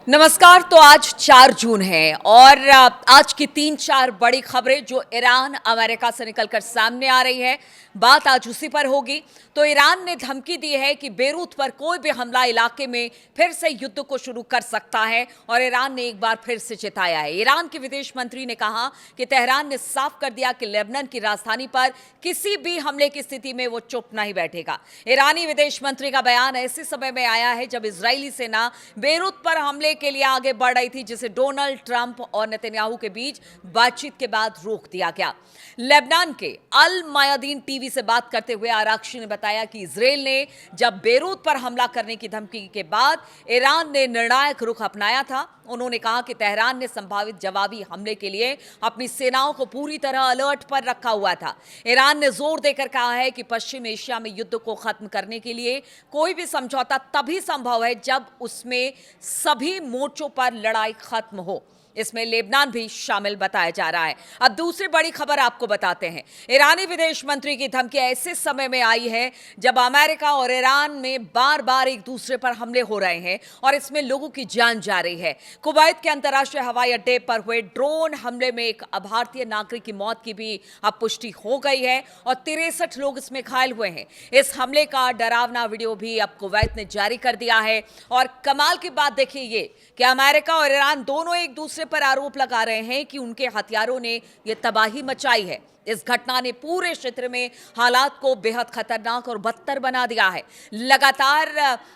नमस्कार। तो आज 4 जून है और आज की 3-4 बड़ी खबरें जो ईरान अमेरिका से निकलकर सामने आ रही है, बात आज उसी पर होगी। तो ईरान ने धमकी दी है कि बेरूत पर कोई भी हमला इलाके में फिर से युद्ध को शुरू कर सकता है और ईरान ने एक बार फिर से चेताया है। ईरान के विदेश मंत्री ने कहा कि तेहरान ने साफ कर दिया कि लेबनान की राजधानी पर किसी भी हमले की स्थिति में वो चुप नहीं बैठेगा। ईरानी विदेश मंत्री का बयान ऐसे समय में आया है जब इजरायली सेना बेरूत पर हमले के लिए आगे बढ़ रही थी, जिसे डोनाल्ड ट्रंप और नेतन्याहू के बीच बातचीत के बाद रोक दिया गया। लेबनान के अल मायादीन टीवी से बात करते हुए आरक्षी ने बताया कि इजरायल ने जब बेरूत पर हमला करने की धमकी के बाद ईरान ने निर्णायक रुख अपनाया था। उन्होंने कहा कि तेहरान ने संभावित जवाबी हमले के लिए अपनी सेनाओं को पूरी तरह अलर्ट पर रखा हुआ था। ईरान ने जोर देकर कहा है कि पश्चिम एशिया में युद्ध को खत्म करने के लिए कोई भी समझौता तभी संभव है जब उसमें सभी मोर्चों पर लड़ाई खत्म हो। इसमें लेबनान भी शामिल बताया जा रहा है। अब दूसरी बड़ी खबर आपको बताते हैं। ईरानी विदेश मंत्री की धमकी ऐसे समय में आई है जब अमेरिका और ईरान में बार बार एक दूसरे पर हमले हो रहे हैं और इसमें लोगों की जान जा रही है। कुवैत के अंतर्राष्ट्रीय हवाई अड्डे पर हुए ड्रोन हमले में एक भारतीय नागरिक की मौत की भी अब पुष्टि हो गई है और 63 लोग इसमें घायल हुए हैं। इस हमले का डरावना वीडियो भी अब कुवैत ने जारी कर दिया है और कमाल की बात देखिए ये कि अमेरिका और ईरान दोनों एक दूसरे पर आरोप लगा रहे हैं कि उनके हथियारों ने यह तबाही मचाई है। इस घटना ने पूरे क्षेत्र में हालात को बेहद खतरनाक और बदतर बना दिया है। लगातार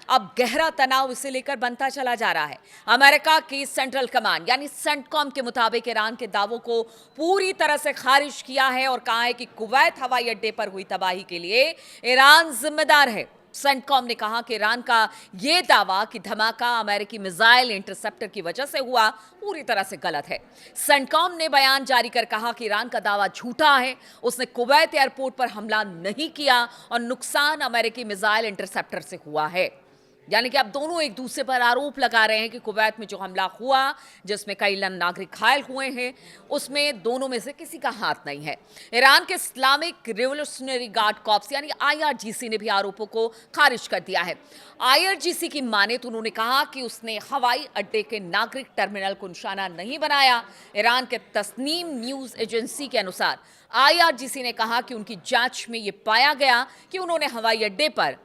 अब गहरा तनाव इसे लेकर बनता चला जा रहा है। अमेरिका की सेंट्रल कमांड यानी सेंटकॉम के मुताबिक ईरान के दावों को पूरी तरह से खारिज किया है और कहा है कि कुवैत हवाई अड्डे पर हुई तबाही के लिए ईरान जिम्मेदार है। सेंटकॉम ने कहा कि ईरान का यह दावा कि धमाका अमेरिकी मिसाइल इंटरसेप्टर की वजह से हुआ पूरी तरह से गलत है। सेंटकॉम ने बयान जारी कर कहा कि ईरान का दावा झूठा है। उसने कुवैत एयरपोर्ट पर हमला नहीं किया और नुकसान अमेरिकी मिसाइल इंटरसेप्टर से हुआ है। यानी कि अब दोनों एक दूसरे पर आरोप लगा रहे हैं कि कुवैत में जो हमला हुआ जिसमें कई नागरिक घायल हुए हैं उसमें दोनों में से किसी का हाथ नहीं है। ईरान के इस्लामिक रिवोल्यूशनरी गार्ड कॉर्प्स यानी आईआरजीसी ने भी आरोपों को खारिज कर दिया है। आईआरजीसी की माने तो उन्होंने कहा कि उसने हवाई अड्डे के नागरिक टर्मिनल को निशाना नहीं बनाया। ईरान के तस्नीम न्यूज एजेंसी के अनुसार आईआरजीसी ने कहा कि उनकी जांच में यह पाया गया कि उन्होंने हवाई अड्डे पर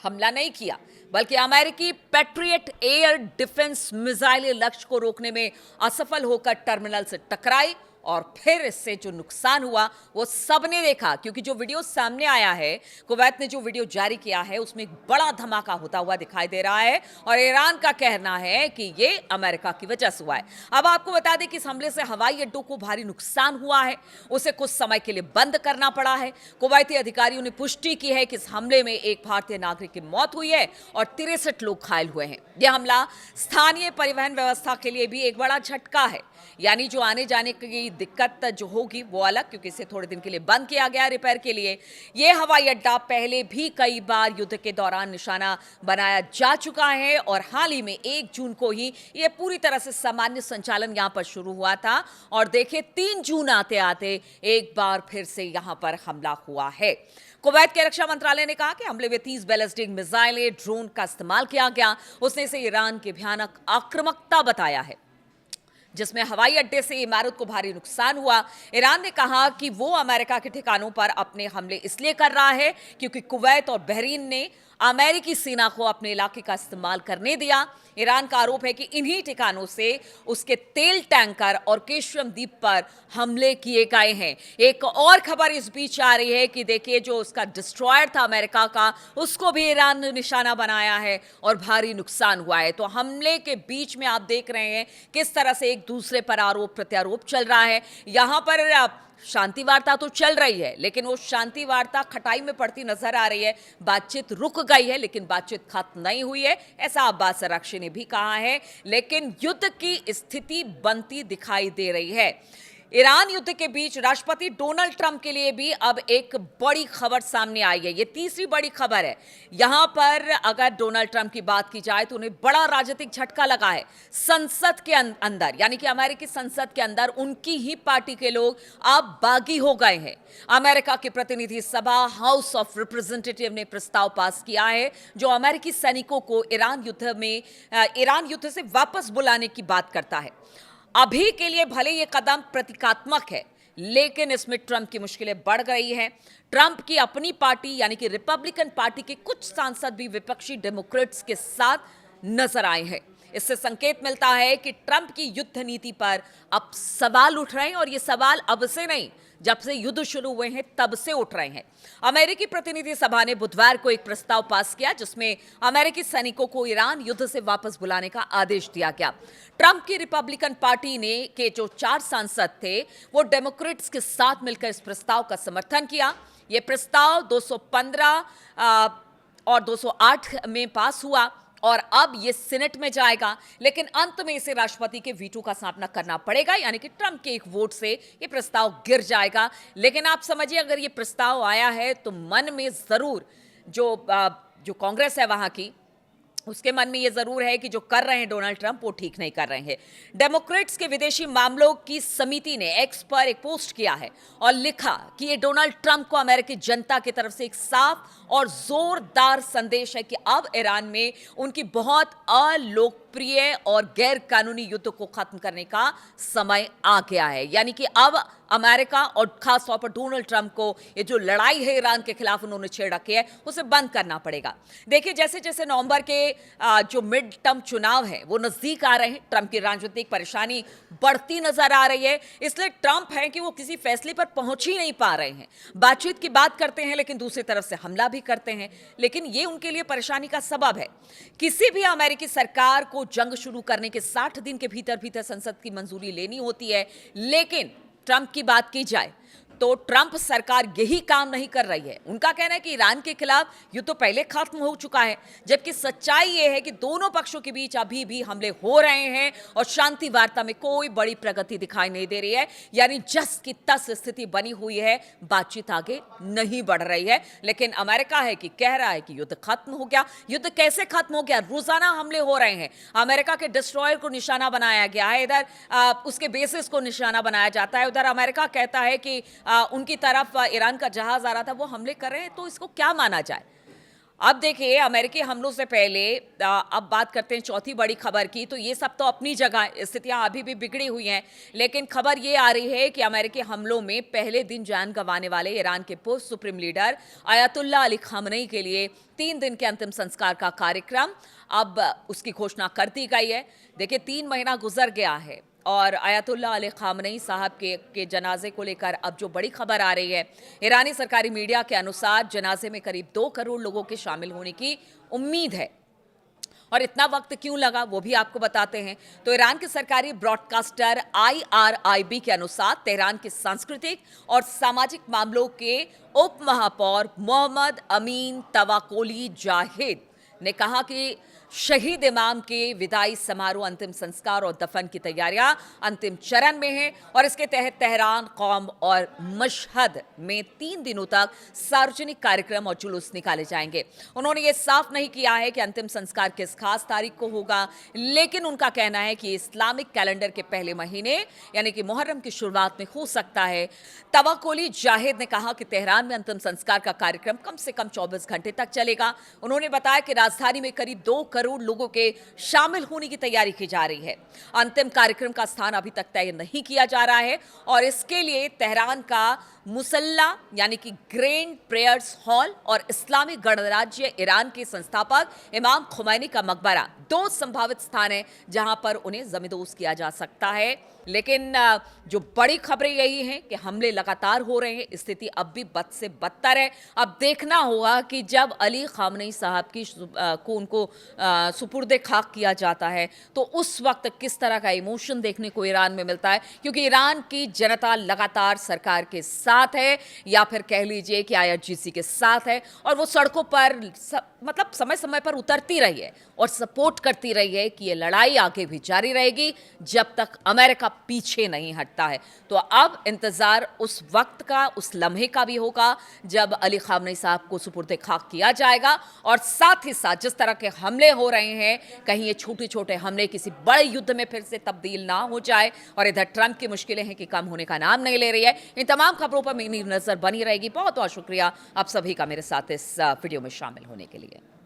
हमला नहीं किया बल्कि अमेरिकी पैट्रियट एयर डिफेंस मिसाइलें लक्ष्य को रोकने में असफल होकर टर्मिनल से टकराई और फिर इससे जो नुकसान हुआ वो सबने देखा। क्योंकि जो वीडियो सामने आया है, कुवैत ने जो वीडियो जारी किया है उसमें एक बड़ा धमाका होता हुआ दिखाई दे रहा है और ईरान का कहना है कि ये अमेरिका की वजह से हुआ है। अब आपको बता दें कि इस हमले से हवाई अड्डों को भारी नुकसान हुआ है, उसे कुछ समय के लिए बंद करना पड़ा है। कुवैती अधिकारियों ने पुष्टि की है कि इस हमले में एक भारतीय नागरिक की मौत हुई है और 63 लोग घायल हुए हैं। यह हमला स्थानीय परिवहन व्यवस्था के लिए भी एक बड़ा झटका है। यानी जो आने जाने की दिक्कत जो होगी वो अलग, क्योंकि इसे थोड़े दिन के लिए बंद किया गया रिपेयर के लिए। ये हवाई अड्डा पहले भी कई बार युद्ध के दौरान निशाना बनाया जा चुका है और हाल ही में 1 जून को ही ये पूरी तरह से सामान्य संचालन यहां पर शुरू हुआ था और देखिए 3 जून आते आते एक बार फिर से यहां पर हमला हुआ है। कुवैत के रक्षा मंत्रालय ने कहा कि हमले में 30 बैलिस्टिक मिसाइलें ड्रोन का इस्तेमाल किया गया। उसने इसे ईरान की भयानक आक्रामकता बताया है जिसमें हवाई अड्डे से इमारत को भारी नुकसान हुआ। ईरान ने कहा कि वो अमेरिका के ठिकानों पर अपने हमले इसलिए कर रहा है क्योंकि कुवैत और बहरीन ने अमेरिकी सेना को अपने इलाके का इस्तेमाल करने दिया। ईरान का आरोप है कि इन्हीं ठिकानों से उसके तेल टैंकर और केशरम द्वीप पर हमले किए गए हैं। एक और खबर इस बीच आ रही है कि देखिए जो उसका डिस्ट्रॉयर था अमेरिका का, उसको भी ईरान ने निशाना बनाया है और भारी नुकसान हुआ है। तो हमले के बीच में आप देख रहे हैं किस तरह से एक दूसरे पर आरोप प्रत्यारोप चल रहा है। यहां पर शांति वार्ता तो चल रही है लेकिन वो शांति वार्ता खटाई में पड़ती नजर आ रही है। बातचीत रुक गई है लेकिन बातचीत खत्म नहीं हुई है, ऐसा अब्बास अराक्ची ने भी कहा है। लेकिन युद्ध की स्थिति बनती दिखाई दे रही है। ईरान युद्ध के बीच राष्ट्रपति डोनाल्ड ट्रंप के लिए भी अब एक बड़ी खबर सामने आई है। ये तीसरी बड़ी खबर है। यहां पर अगर डोनाल्ड ट्रंप की बात की जाए तो उन्हें बड़ा राजनीतिक झटका लगा है। संसद के अंदर यानी कि अमेरिकी संसद के अंदर उनकी ही पार्टी के लोग अब बागी हो गए हैं। अमेरिका की प्रतिनिधि सभा हाउस ऑफ रिप्रेजेंटेटिव ने प्रस्ताव पास किया है जो अमेरिकी सैनिकों को ईरान युद्ध से वापस बुलाने की बात करता है। अभी के लिए भले ये कदम प्रतीकात्मक है, लेकिन इसमें ट्रंप की मुश्किलें बढ़ गई हैं। ट्रंप की अपनी पार्टी यानी कि रिपब्लिकन पार्टी के कुछ सांसद भी विपक्षी डेमोक्रेट्स के साथ नजर आए हैं। इससे संकेत मिलता है कि ट्रंप की युद्ध नीति पर अब सवाल उठ रहे हैं और ये सवाल अब से नहीं, जब से युद्ध शुरू हुए हैं तब से उठ रहे हैं। अमेरिकी प्रतिनिधि सभा ने बुधवार को एक प्रस्ताव पास किया जिसमें अमेरिकी सैनिकों को ईरान युद्ध से वापस बुलाने का आदेश दिया गया। ट्रंप की रिपब्लिकन पार्टी के जो 4 सांसद थे वो डेमोक्रेट्स के साथ मिलकर इस प्रस्ताव का समर्थन किया। यह प्रस्ताव 215 और 208 में पास हुआ और अब ये सीनेट में जाएगा, लेकिन अंत में इसे राष्ट्रपति के वीटो का सामना करना पड़ेगा, यानी कि ट्रंप के एक वोट से ये प्रस्ताव गिर जाएगा। लेकिन आप समझिए, अगर ये प्रस्ताव आया है तो मन में जरूर जो कांग्रेस है वहां की, उसके मन में यह जरूर है कि जो कर रहे हैं डोनाल्ड ट्रंप वो ठीक नहीं कर रहे हैं। डेमोक्रेट्स के विदेशी मामलों की समिति ने एक्स पर एक पोस्ट किया है और लिखा कि ये डोनाल्ड ट्रंप को अमेरिकी जनता की तरफ से एक साफ और जोरदार संदेश है कि अब ईरान में उनकी बहुत अलोकप्रिय और गैर कानूनी युद्ध को खत्म करने का समय आ गया है। यानी कि अब अमेरिका और खास तौर पर डोनाल्ड ट्रंप को ये जो लड़ाई है ईरान के खिलाफ उन्होंने छेड़ रखी है उसे बंद करना पड़ेगा। देखिए, जैसे जैसे नवंबर के जो मिड टर्म चुनाव है वो नजदीक आ रहे हैं, ट्रंप की राजनीतिक परेशानी बढ़ती नजर आ रही है। इसलिए ट्रंप है कि वो किसी फैसले पर पहुंच ही नहीं पा रहे हैं। बातचीत की बात करते हैं लेकिन दूसरी तरफ से हमला भी करते हैं, लेकिन ये उनके लिए परेशानी का सबब है। किसी भी अमेरिकी सरकार को जंग शुरू करने के 60 दिन के भीतर भीतर संसद की मंजूरी लेनी होती है, लेकिन ट्रंप की बात की जाए तो ट्रंप सरकार यही काम नहीं कर रही है। उनका कहना है कि ईरान के खिलाफ युद्ध तो पहले खत्म हो चुका है, जबकि सच्चाई यह है कि दोनों पक्षों के बीच अभी भी हमले हो रहे हैं और शांति वार्ता में कोई बड़ी प्रगति दिखाई नहीं दे रही है। यानी जस की तस स्थिति बनी हुई है, बातचीत आगे नहीं बढ़ रही है। लेकिन अमेरिका है कि कह रहा है कि युद्ध खत्म हो गया। युद्ध कैसे खत्म हो गया? रोजाना हमले हो रहे हैं, अमेरिका के डिस्ट्रॉयर को निशाना बनाया गया है, इधर उसके बेसिस को निशाना बनाया जाता है, उधर अमेरिका कहता है कि उनकी तरफ ईरान का जहाज आ रहा था, वो हमले कर रहे हैं। तो इसको क्या माना जाए? अब देखिए, अमेरिकी हमलों से पहले अब बात करते हैं चौथी बड़ी खबर की। तो ये सब तो अपनी जगह स्थितियां अभी भी बिगड़ी हुई हैं, लेकिन खबर ये आ रही है कि अमेरिकी हमलों में पहले दिन जान गंवाने वाले ईरान के पूर्व supreme leader Ayatollah Ali Khamenei के लिए 3 दिन के अंतिम संस्कार का कार्यक्रम अब उसकी घोषणा कर दी गई है। देखिए, 3 महीना गुजर गया है और अयातुल्ला अली खामनेई साहब के जनाजे को लेकर अब जो बड़ी खबर आ रही है, ईरानी सरकारी मीडिया के अनुसार जनाजे में करीब 2 करोड़ लोगों के शामिल होने की उम्मीद है। और इतना वक्त क्यों लगा वो भी आपको बताते हैं। तो ईरान के सरकारी ब्रॉडकास्टर IRIB के अनुसार तेहरान के सांस्कृतिक और सामाजिक मामलों के उप महापौर मोहम्मद अमीन तवाकोली जाहिद ने कहा कि शहीद इमाम के विदाई समारोह, अंतिम संस्कार और दफन की तैयारियां अंतिम चरण में हैं और इसके तहत तेहरान, कौम और मशहद में 3 दिनों तक सार्वजनिक कार्यक्रम और जुलूस निकाले जाएंगे। उन्होंने ये साफ नहीं किया है कि अंतिम संस्कार किस खास तारीख को होगा, लेकिन उनका कहना है कि इस्लामिक कैलेंडर के पहले महीने यानी कि मुहर्रम की शुरुआत में हो सकता है। तवाकोली जाहिद ने कहा कि तेहरान में अंतिम संस्कार का कार्यक्रम कम से कम 24 घंटे तक चलेगा। उन्होंने बताया कि राजधानी में करीब 2 करोड़ लोगों के शामिल होने की तैयारी की जा रही है। अंतिम कार्यक्रम का स्थान अभी तक तय नहीं किया जा रहा है और इसके लिए तेहरान का मुसल्ला यानी कि ग्रैंड प्रेयर्स हॉल और इस्लामी गणराज्य ईरान के संस्थापक इमाम खुमैनी का मकबरा 2 संभावित स्थान हैं जहां पर उन्हें जमींदोज किया जा सकता है। लेकिन जो बड़ी खबरें यही हैं कि हमले लगातार हो रहे हैं, स्थिति अब भी बद से बदतर है। अब देखना होगा कि जब अली खामनेई साहब को उनको सुपुर्दे खाक किया जाता है तो उस वक्त किस तरह का इमोशन देखने को ईरान में मिलता है, क्योंकि ईरान की जनता लगातार सरकार के साथ साथ है या फिर कह लीजिए कि आईआरजीसी के साथ है, और वो सड़कों पर मतलब समय समय पर उतरती रही है और सपोर्ट करती रही है कि ये लड़ाई आगे भी जारी रहेगी जब तक अमेरिका पीछे नहीं हटता है। तो अब इंतजार उस वक्त का, उस लम्हे का भी होगा जब अली खामनेई साहब को सुपुर्द खाक किया जाएगा, और साथ ही साथ जिस तरह के हमले हो रहे हैं, कहीं ये छोटे छोटे हमले किसी बड़े युद्ध में फिर से तब्दील ना हो जाए, और इधर ट्रंप की मुश्किलें हैं कि कम होने का नाम नहीं ले रही है। इन तमाम खबरों पर मेरी नजर बनी रहेगी। बहुत बहुत शुक्रिया आप सभी का मेरे साथ इस वीडियो में शामिल होने के लिए।